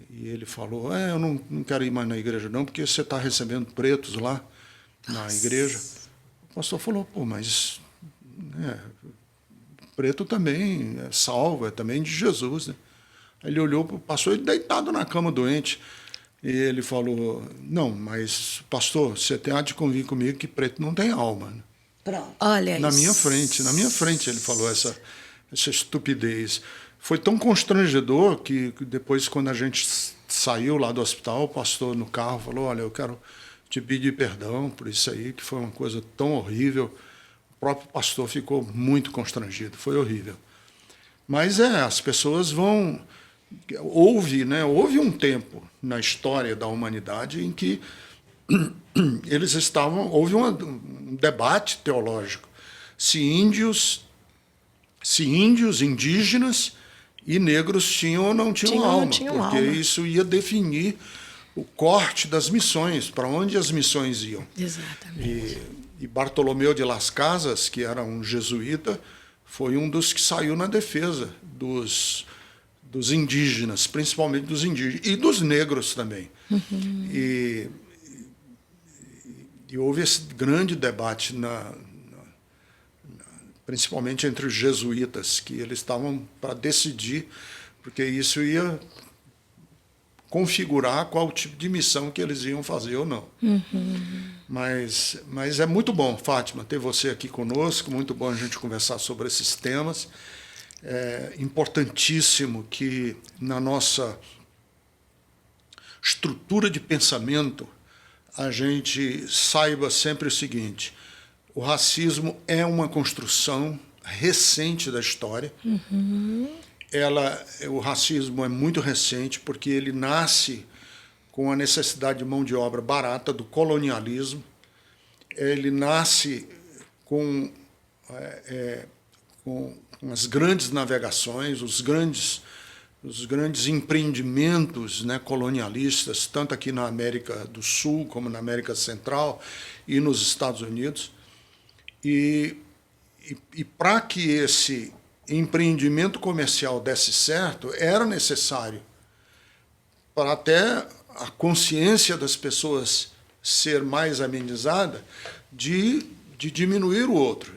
E ele falou, eu não quero ir mais na igreja não, porque você está recebendo pretos lá na igreja. O pastor falou, mas preto também é salvo, é também de Jesus, né? Aí ele olhou, passou ele deitado na cama doente, e ele falou, não, mas pastor, você tem de convir comigo que preto não tem alma, né? Pronto. Olha na isso. minha frente ele falou essa estupidez. Foi tão constrangedor que depois, quando a gente saiu lá do hospital, o pastor no carro falou, olha, eu quero te pedir perdão por isso aí, que foi uma coisa tão horrível. O próprio pastor ficou muito constrangido, foi horrível. Mas as pessoas vão... Houve um tempo na história da humanidade em que houve um debate teológico se índios, indígenas e negros tinham ou não tinham alma, porque isso ia definir o corte das missões, para onde as missões iam. Exatamente. E Bartolomeu de Las Casas, que era um jesuíta, foi um dos que saiu na defesa dos indígenas, principalmente dos indígenas, e dos negros também. E houve esse grande debate, principalmente entre os jesuítas, que eles estavam para decidir, porque isso ia configurar qual tipo de missão que eles iam fazer ou não. Mas é muito bom, Fátima, ter você aqui conosco, muito bom a gente conversar sobre esses temas. É importantíssimo que na nossa estrutura de pensamento a gente saiba sempre o seguinte: o racismo é uma construção recente da história. O racismo é muito recente porque ele nasce com a necessidade de mão de obra barata do colonialismo. Ele nasce com as grandes navegações, os grandes empreendimentos, né, colonialistas, tanto aqui na América do Sul como na América Central e nos Estados Unidos. E para que esse empreendimento comercial desse certo, era necessário, para até a consciência das pessoas ser mais amenizada, de diminuir o outro,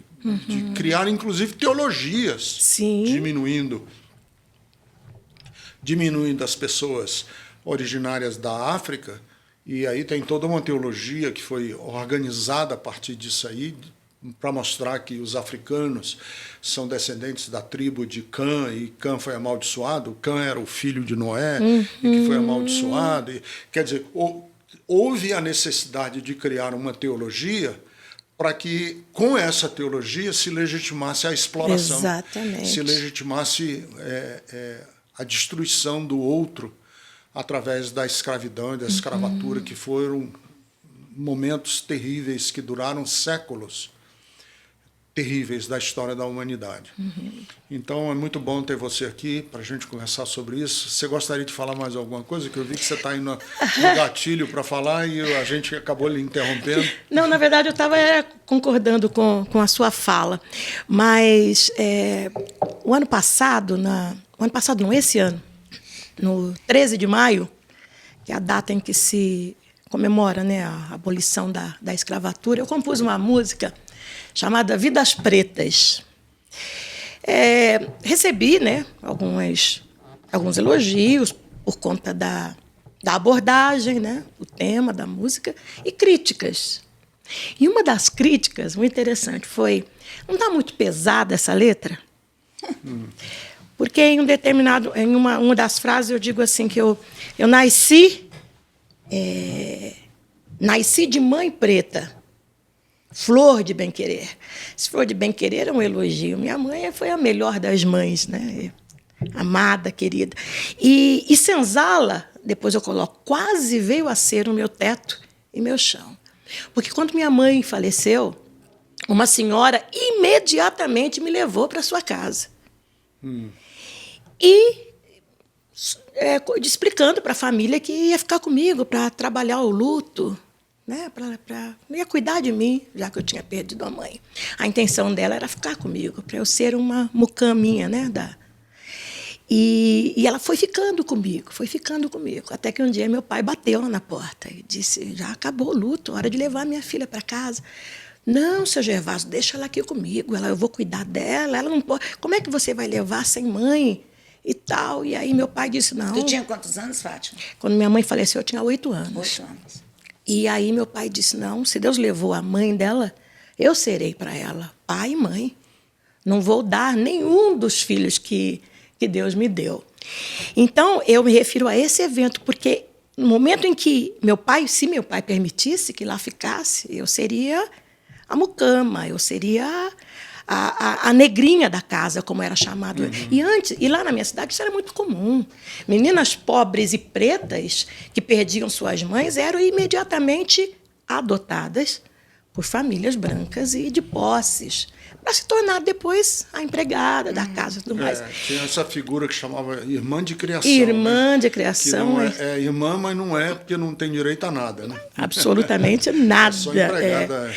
de criar, inclusive, teologias. Sim. Diminuindo as pessoas originárias da África, e aí tem toda uma teologia que foi organizada a partir disso aí, para mostrar que os africanos são descendentes da tribo de Cã, e Cã foi amaldiçoado. Cã era o filho de Noé, e que foi amaldiçoado. Quer dizer, houve a necessidade de criar uma teologia para que, com essa teologia, se legitimasse a exploração. Exatamente. Se legitimasse a destruição do outro através da escravidão e da escravatura, que foram momentos terríveis que duraram séculos, terríveis da história da humanidade. Então, é muito bom ter você aqui para a gente conversar sobre isso. Você gostaria de falar mais alguma coisa? Que eu vi que você está indo no gatilho para falar e a gente acabou lhe interrompendo. Não, na verdade, eu estava concordando com a sua fala. Mas o ano passado, esse ano, no 13 de maio, que é a data em que se comemora, né, a abolição da escravatura, eu compus uma música chamada Vidas Pretas. Recebi, né, alguns elogios por conta da abordagem, né, o tema da música, e críticas. E uma das críticas, muito interessante, foi: não está muito pesada essa letra? Porque em uma das frases eu digo assim, que eu nasci de mãe preta, flor de bem-querer. Esse flor de bem-querer é um elogio. Minha mãe foi a melhor das mães, né? Amada, querida. E senzala, depois eu coloco, quase veio a ser o meu teto e meu chão. Porque quando minha mãe faleceu, uma senhora imediatamente me levou para sua casa. E explicando para a família que ia ficar comigo para trabalhar o luto, né, ia cuidar de mim, já que eu tinha perdido a mãe. A intenção dela era ficar comigo, para eu ser uma mucaminha, né, e ela foi ficando comigo, até que um dia meu pai bateu na porta e disse: já acabou o luto, hora de levar minha filha para casa. Não, seu Gervásio, deixa ela aqui comigo, eu vou cuidar dela, ela não pode. Como é que você vai levar sem mãe e tal? E aí meu pai disse: não. Tu tinha quantos anos, Fátima? Quando minha mãe faleceu, eu tinha 8 anos. 8 anos. E aí meu pai disse: não, se Deus levou a mãe dela, eu serei para ela pai e mãe. Não vou dar nenhum dos filhos que Deus me deu. Então, eu me refiro a esse evento, porque no momento em que se meu pai permitisse que lá ficasse, eu seria a mucama, eu seria a negrinha da casa, como era chamado. E lá na minha cidade isso era muito comum. Meninas pobres e pretas que perdiam suas mães eram imediatamente adotadas por famílias brancas e de posses, para se tornar depois a empregada da casa e tudo mais. Tinha essa figura que chamava irmã de criação. Irmã, né, de criação. Que não é irmã, mas não é, porque não tem direito a nada, né? Absolutamente nada. Só empregada.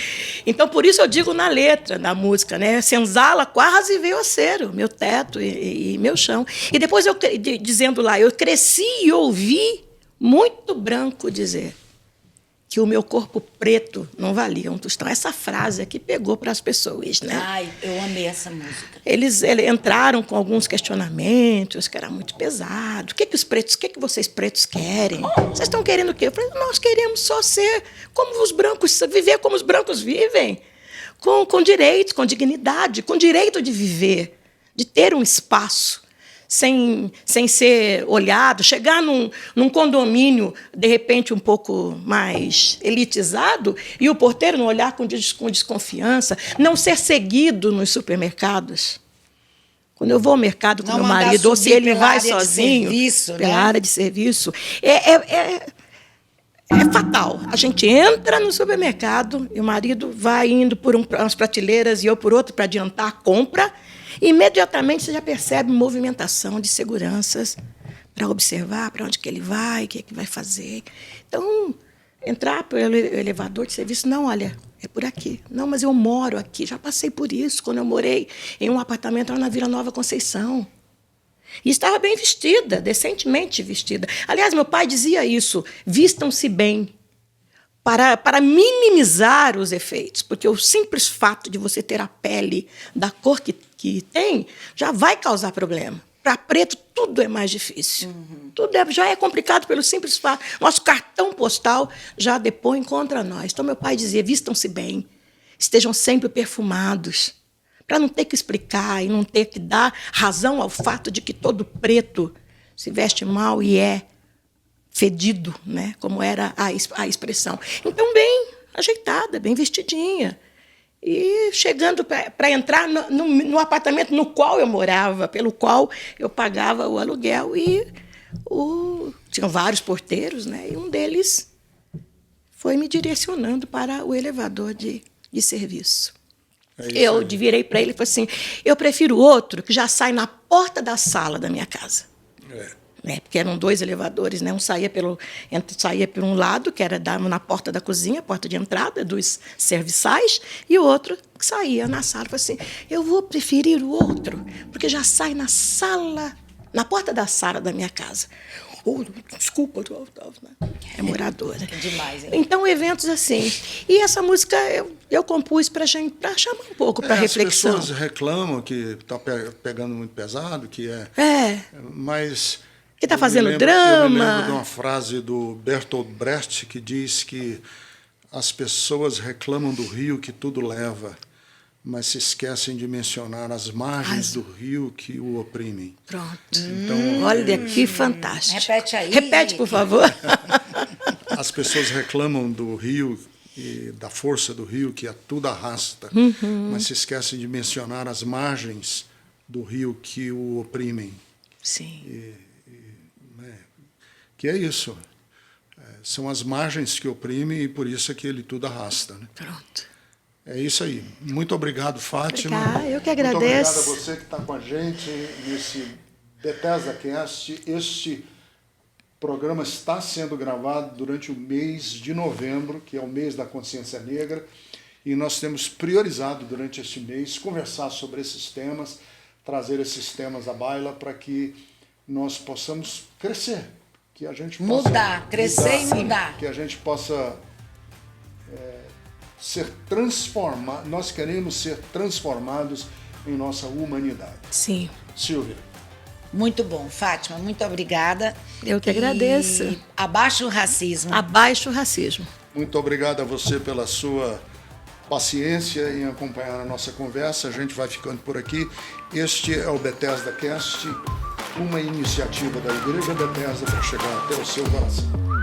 Então, por isso eu digo na letra da música, né? Senzala quase veio a ser o meu teto e meu chão. E depois eu dizendo lá, eu cresci e ouvi muito branco dizer que o meu corpo preto não valia um tostão. Essa frase aqui pegou para as pessoas, né? Ai, eu amei essa música. Eles entraram com alguns questionamentos, que era muito pesado. O que vocês pretos querem? Vocês estão querendo o quê? Eu falei: nós queremos só ser como os brancos, viver como os brancos vivem, com direitos, com dignidade, com direito de viver, de ter um espaço, sem ser olhado, chegar num condomínio, de repente, um pouco mais elitizado, e o porteiro não olhar com desconfiança, não ser seguido nos supermercados. Quando eu vou ao mercado com Não meu mandar marido, ou se subir ele pela vai área de sozinho, serviço, pela né? área de serviço, é fatal. A gente entra no supermercado e o marido vai indo por umas prateleiras e eu por outra para adiantar a compra. E imediatamente você já percebe movimentação de seguranças para observar para onde que ele vai, o que vai fazer. Então, entrar pelo elevador de serviço, não, olha, é por aqui. Não, mas eu moro aqui, já passei por isso quando eu morei em um apartamento lá na Vila Nova Conceição. E estava bem vestida, decentemente vestida. Aliás, meu pai dizia isso, vistam-se bem, para minimizar os efeitos, porque o simples fato de você ter a pele da cor que tem já vai causar problema. Para preto, tudo é mais difícil. Tudo já é complicado pelo simples fato. Nosso cartão postal já depõe contra nós. Então, meu pai dizia, vistam-se bem, estejam sempre perfumados, para não ter que explicar e não ter que dar razão ao fato de que todo preto se veste mal e é fedido, né? Como era a expressão. Então, bem ajeitada, bem vestidinha. E chegando para entrar no apartamento no qual eu morava, pelo qual eu pagava o aluguel. E tinham vários porteiros, né? E um deles foi me direcionando para o elevador de serviço. Eu virei para ele e falei assim, eu prefiro outro que já sai na porta da sala da minha casa. Porque eram 2 elevadores, né? Um saía por um lado, que era na porta da cozinha, porta de entrada dos serviçais, e o outro que saía na sala. Eu falei assim, eu vou preferir o outro, porque já sai na sala, na porta da sala da minha casa. Desculpa, é moradora. É demais, hein? Então, eventos assim. E essa música eu compus para chamar um pouco para reflexão. As pessoas reclamam que está pegando muito pesado, que mas que está fazendo Eu me drama. lembro de uma frase do Bertolt Brecht que diz que as pessoas reclamam do rio que tudo leva, mas se esquecem de mencionar as margens do rio que o oprimem. Pronto. Então, olha que fantástico. Repete aí. Repete, por favor. As pessoas reclamam do rio e da força do rio que a tudo arrasta, mas se esquecem de mencionar as margens do rio que o oprimem. Sim. Que é isso. São as margens que oprimem e por isso é que ele tudo arrasta. Né? Pronto. É isso aí. Muito obrigado, Fátima. Eu que agradeço. Muito obrigado a você que está com a gente nesse Bethesda Cast. Este programa está sendo gravado durante o mês de novembro, que é o mês da consciência negra, e nós temos priorizado durante este mês conversar sobre esses temas, trazer esses temas à baila para que nós possamos crescer, que a gente possa mudar, crescer e mudar. Que a gente possa ser transformado. Nós queremos ser transformados em nossa humanidade. Sim. Silvia. Muito bom, Fátima, muito obrigada. Eu que agradeço. E abaixo o racismo. Abaixo o racismo. Muito obrigado a você pela sua paciência em acompanhar a nossa conversa. A gente vai ficando por aqui. Este é o Bethesda Cast, uma iniciativa da Igreja Bethesda para chegar até o seu coração.